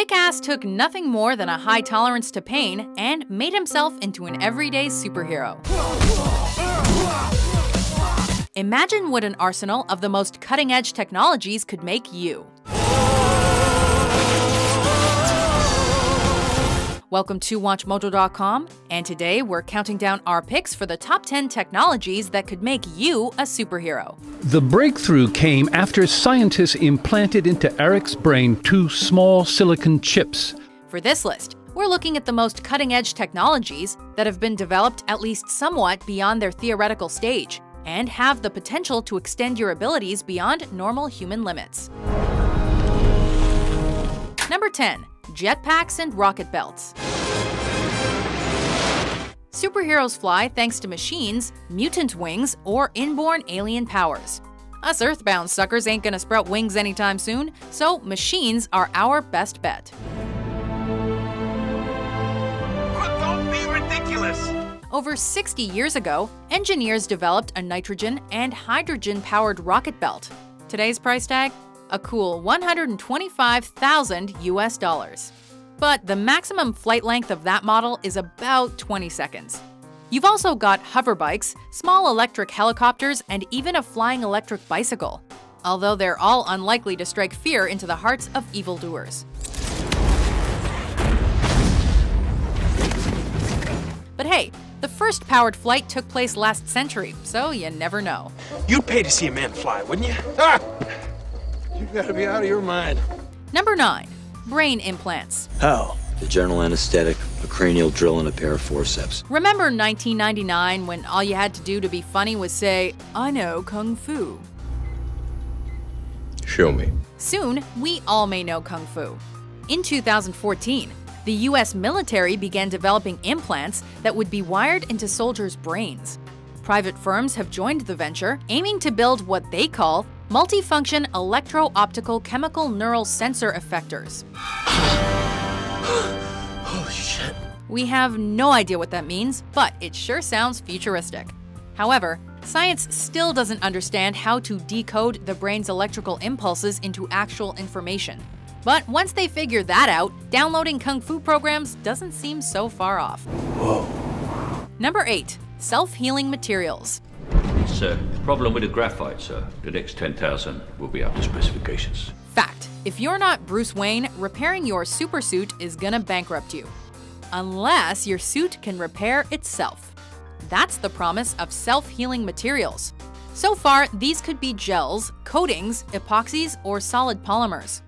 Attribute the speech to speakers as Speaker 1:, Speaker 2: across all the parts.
Speaker 1: Kick-Ass took nothing more than a high tolerance to pain and made himself into an everyday superhero. Imagine what an arsenal of the most cutting-edge technologies could make you. Welcome to WatchMojo.com, and today we're counting down our picks for the top 10 technologies that could make you a superhero.
Speaker 2: The breakthrough came after scientists implanted into Eric's brain 2 small silicon chips.
Speaker 1: For this list, we're looking at the most cutting-edge technologies that have been developed at least somewhat beyond their theoretical stage, and have the potential to extend your abilities beyond normal human limits. Number 10. Jetpacks and rocket belts. Superheroes fly thanks to machines, mutant wings, or inborn alien powers. Us earthbound suckers ain't gonna sprout wings anytime soon, so machines are our best bet.
Speaker 3: Don't be ridiculous!
Speaker 1: Over 60 years ago, engineers developed a nitrogen and hydrogen-powered rocket belt. Today's price tag? A cool $125,000 US. But the maximum flight length of that model is about 20 seconds. You've also got hover bikes, small electric helicopters, and even a flying electric bicycle, although they're all unlikely to strike fear into the hearts of evildoers. But hey, the first powered flight took place last century, so you never know.
Speaker 3: You'd pay to see a man fly, wouldn't you? Ah! You gotta be out of your mind.
Speaker 1: Number 9. Brain implants.
Speaker 3: How?
Speaker 4: A general anesthetic, a cranial drill, and a pair of forceps.
Speaker 1: Remember 1999 when all you had to do to be funny was say, "I know Kung Fu"?
Speaker 5: Show me.
Speaker 1: Soon, we all may know Kung Fu. In 2014, the US military began developing implants that would be wired into soldiers' brains. Private firms have joined the venture, aiming to build what they call multifunction electro-optical chemical neural sensor effectors.
Speaker 3: Holy shit.
Speaker 1: We have no idea what that means, but it sure sounds futuristic. However, science still doesn't understand how to decode the brain's electrical impulses into actual information. But once they figure that out, downloading Kung Fu programs doesn't seem so far off.
Speaker 3: Whoa.
Speaker 1: Number 8. Self-healing materials.
Speaker 5: It's a problem with the graphite, sir. The next 10,000 will be up to specifications.
Speaker 1: Fact: if you're not Bruce Wayne, repairing your supersuit is gonna bankrupt you. Unless your suit can repair itself. That's the promise of self-healing materials. So far, these could be gels, coatings, epoxies, or solid polymers.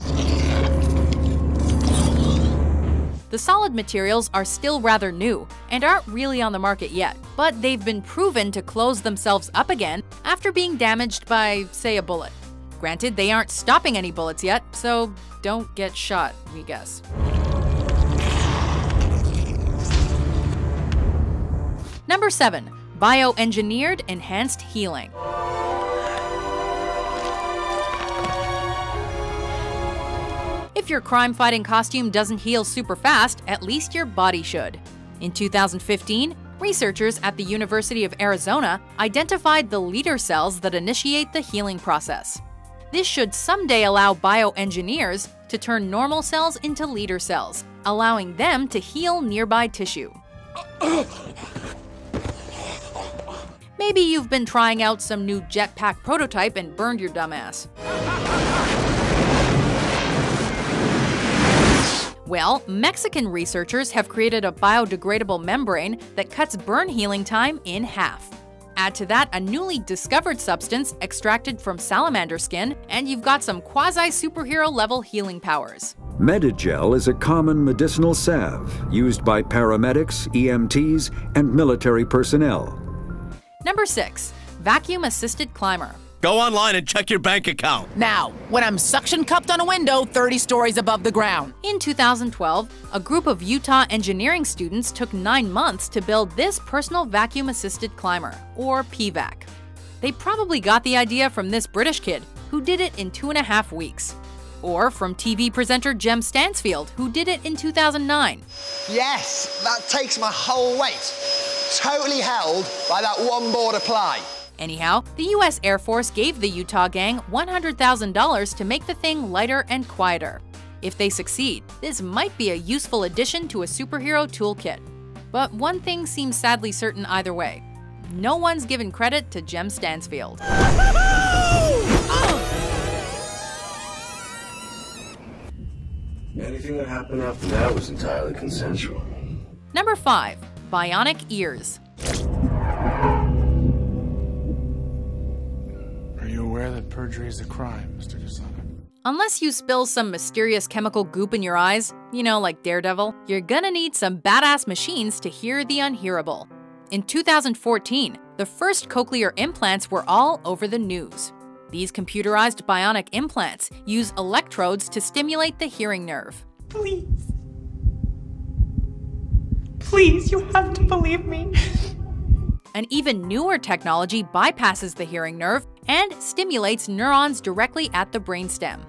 Speaker 1: The solid materials are still rather new and aren't really on the market yet, but they've been proven to close themselves up again after being damaged by, say, a bullet. Granted, they aren't stopping any bullets yet, so don't get shot, we guess. Number 7. Bioengineered enhanced healing. If your crime-fighting costume doesn't heal super fast, at least your body should. In 2015, researchers at the University of Arizona identified the leader cells that initiate the healing process. This should someday allow bioengineers to turn normal cells into leader cells, allowing them to heal nearby tissue. Maybe you've been trying out some new jetpack prototype and burned your dumbass. Well, Mexican researchers have created a biodegradable membrane that cuts burn healing time in half. Add to that a newly discovered substance extracted from salamander skin, and you've got some quasi-superhero-level healing powers.
Speaker 6: Medigel is a common medicinal salve used by paramedics, EMTs, and military personnel.
Speaker 1: Number 6. Vacuum-assisted climber.
Speaker 7: Go online and check your bank account.
Speaker 8: Now, when I'm suction cupped on a window 30 stories above the ground.
Speaker 1: In 2012, a group of Utah engineering students took 9 months to build this personal vacuum-assisted climber, or PVAC. They probably got the idea from this British kid, who did it in 2.5 weeks. Or from TV presenter Jem Stansfield, who did it in 2009.
Speaker 9: Yes, that takes my whole weight. Totally held by that one board of ply.
Speaker 1: Anyhow, the US Air Force gave the Utah gang $100,000 to make the thing lighter and quieter. If they succeed, this might be a useful addition to a superhero toolkit. But one thing seems sadly certain either way. No one's given credit to Jem Stansfield.
Speaker 10: Anything that happened after that was entirely consensual.
Speaker 1: Number 5. Bionic ears.
Speaker 11: Are you aware that perjury is a crime, Mr. Desana?
Speaker 1: Unless you spill some mysterious chemical goop in your eyes, like Daredevil, you're gonna need some badass machines to hear the unhearable. In 2014, the first cochlear implants were all over the news. These computerized bionic implants use electrodes to stimulate the hearing nerve.
Speaker 12: Please. Please, you have to believe me.
Speaker 1: An even newer technology bypasses the hearing nerve and stimulates neurons directly at the brainstem.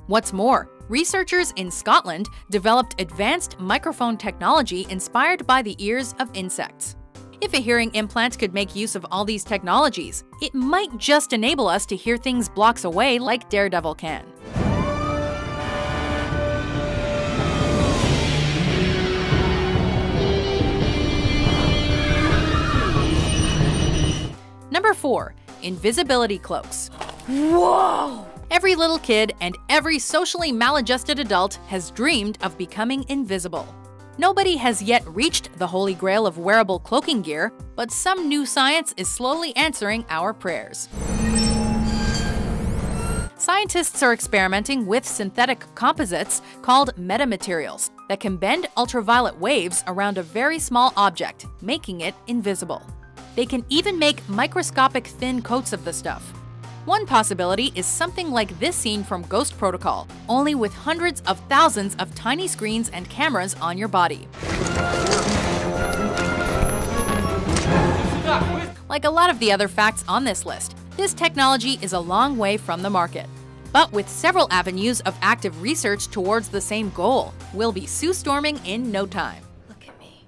Speaker 1: What's more, researchers in Scotland developed advanced microphone technology inspired by the ears of insects. If a hearing implant could make use of all these technologies, it might just enable us to hear things blocks away like Daredevil can. Number 4. Invisibility cloaks. Whoa! Every little kid and every socially maladjusted adult has dreamed of becoming invisible. Nobody has yet reached the holy grail of wearable cloaking gear, but some new science is slowly answering our prayers. Scientists are experimenting with synthetic composites called metamaterials that can bend ultraviolet waves around a very small object, making it invisible. They can even make microscopic thin coats of the stuff. One possibility is something like this scene from Ghost Protocol, only with hundreds of thousands of tiny screens and cameras on your body. Like a lot of the other facts on this list, this technology is a long way from the market. But with several avenues of active research towards the same goal, we'll be Sue-storming in no time.
Speaker 13: Look at me.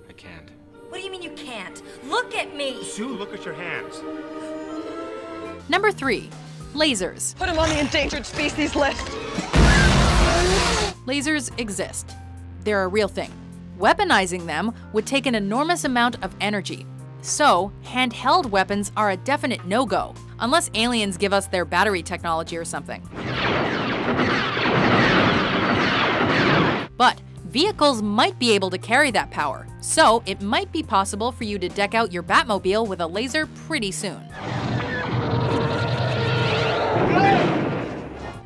Speaker 3: I can't.
Speaker 13: What do you mean you can't? Look at me!
Speaker 3: Sue, look at your hands.
Speaker 1: Number 3. Lasers.
Speaker 12: Put him on the endangered species list.
Speaker 1: Lasers exist. They're a real thing. Weaponizing them would take an enormous amount of energy. So, handheld weapons are a definite no-go, unless aliens give us their battery technology or something. But vehicles might be able to carry that power, so it might be possible for you to deck out your Batmobile with a laser pretty soon.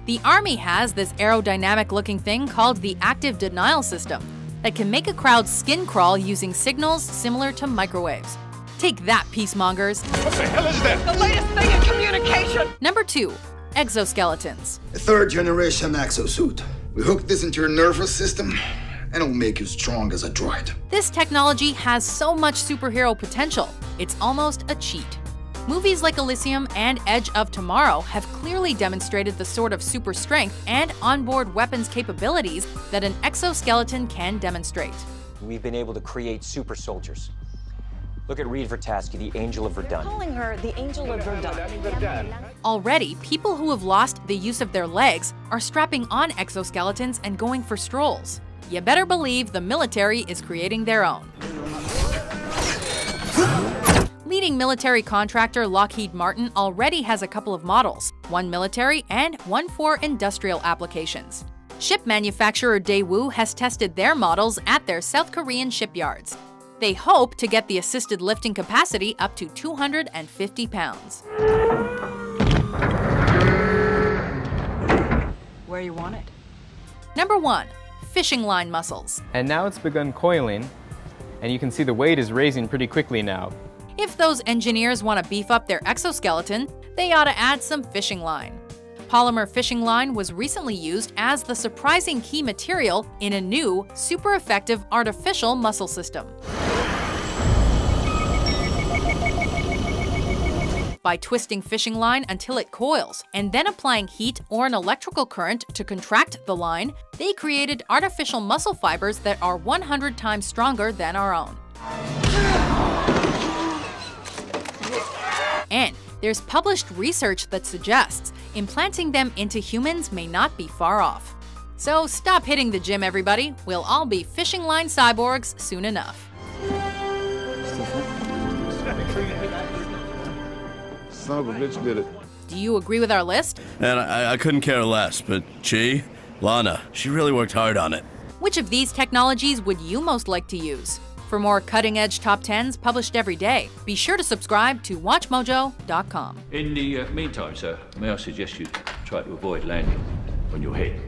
Speaker 1: The Army has this aerodynamic-looking thing called the active denial system that can make a crowd's skin crawl using signals similar to microwaves. Take that, peacemongers!
Speaker 3: What the hell is that?
Speaker 12: The latest thing in communication!
Speaker 1: Number 2. Exoskeletons.
Speaker 14: A third-generation exosuit. We hook this into your nervous system, and it'll make you strong as a droid.
Speaker 1: This technology has so much superhero potential, it's almost a cheat. Movies like Elysium and Edge of Tomorrow have clearly demonstrated the sort of super strength and onboard weapons capabilities that an exoskeleton can demonstrate.
Speaker 15: We've been able to create super soldiers. Look at Reed Vertasky, the Angel of Verdun.
Speaker 12: They're calling her the Angel of Verdun.
Speaker 1: Already, people who have lost the use of their legs are strapping on exoskeletons and going for strolls. You better believe the military is creating their own. Leading military contractor Lockheed Martin already has a couple of models, one military and one for industrial applications. Ship manufacturer Daewoo has tested their models at their South Korean shipyards. They hope to get the assisted lifting capacity up to 250 pounds.
Speaker 12: Where you want it?
Speaker 1: Number 1. Fishing line muscles.
Speaker 16: And now it's begun coiling, and you can see the weight is raising pretty quickly now.
Speaker 1: If those engineers want to beef up their exoskeleton, they ought to add some fishing line. Polymer fishing line was recently used as the surprising key material in a new, super effective artificial muscle system. By twisting fishing line until it coils, and then applying heat or an electrical current to contract the line, they created artificial muscle fibers that are 100 times stronger than our own. And There's published research that suggests implanting them into humans may not be far off. So stop hitting the gym, everybody. We'll all be fishing line cyborgs soon enough.
Speaker 17: Son of a bitch did it.
Speaker 1: Do you agree with our list?
Speaker 7: And I couldn't care less, but Lana, she really worked hard on it.
Speaker 1: Which of these technologies would you most like to use? For more cutting-edge top 10s published every day, be sure to subscribe to WatchMojo.com.
Speaker 5: In the meantime, sir, may I suggest you try to avoid landing on your head?